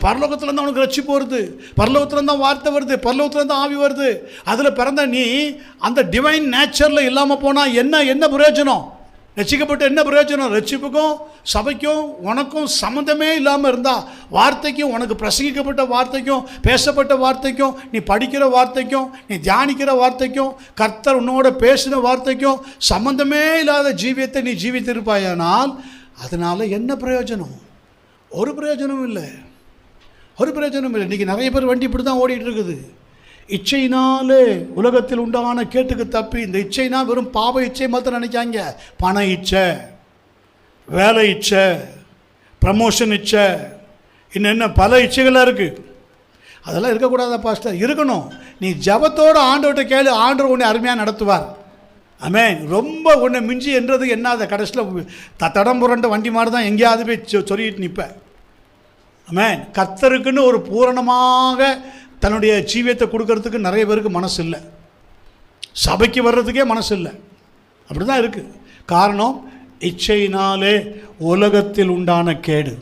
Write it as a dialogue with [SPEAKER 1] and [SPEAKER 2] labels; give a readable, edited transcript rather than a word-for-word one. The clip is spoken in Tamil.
[SPEAKER 1] பரலோகத்துலேருந்து அவனுக்கு ரட்சிப்பு வருது, பரலோகத்துலேருந்து தான் வார்த்தை வருது, பரலோகத்துலேருந்து ஆவி வருது. அதில் பிறந்த நீ அந்த டிவைன் நேச்சரில் இல்லாமல் போனால் என்ன பிரயோஜனம்? ரட்சிக்கப்பட்டு என்ன பிரயோஜனம்? ரட்சிப்புக்கும் சபைக்கும் உனக்கும் சம்மந்தமே இல்லாமல் இருந்தால், வார்த்தைக்கும் உனக்கு பிரசங்கிக்கப்பட்ட வார்த்தைக்கும் பேசப்பட்ட வார்த்தைக்கும் நீ படிக்கிற வார்த்தைக்கும் நீ தியானிக்கிற வார்த்தைக்கும் கர்த்தர் உன்னோட பேசின வார்த்தைக்கும் சம்மந்தமே இல்லாத ஜீவியத்தை நீ ஜீவித்திருப்பாயானால் அதனால் என்ன பிரயோஜனம்? ஒரு பிரயோஜனமும் இல்லை, ஒரு பிரயோஜனமும் இல்லை. இன்றைக்கி நிறைய பேர் வண்டி இப்படி தான் ஓடிட்டு இருக்குது. இச்சையினாலே உலகத்தில் உண்டான கேட்டுக்கு தப்பி, இந்த இச்சைனா வெறும் பாவ இச்சை மாத்திரம் நினைக்காங்க. பண இச்சை, வேலை இச்சை, ப்ரமோஷன் இச்சை, இன்னும் பல இச்சைகளாக இருக்குது. அதெல்லாம் இருக்கக்கூடாதா பாஸ்டர்? இருக்கணும். நீ ஜபத்தோடு ஆண்டவர்கிட்ட கேளு, ஆண்டவர் உன்னை அருமையாக நடத்துவார். ஆமென். ரொம்ப உன்னை மிஞ்சி என்றது என்ன? அதை கடைசியில் தடம் புரண்ட வண்டி மாதிரி தான் எங்கேயாவது போய் சொல்லிட்டு நிற்பேன். ஆமென். கர்த்தருக்குன்னு ஒரு பூரணமாக தன்னுடைய ஜீவியத்தை கொடுக்கறதுக்கு நிறைய பேருக்கு மனசு இல்லை, சபைக்கு வர்றதுக்கே மனசு இல்லை. அப்படி தான் இருக்குது. காரணம், இச்சையினாலே உலகத்தில் உண்டான கேடு.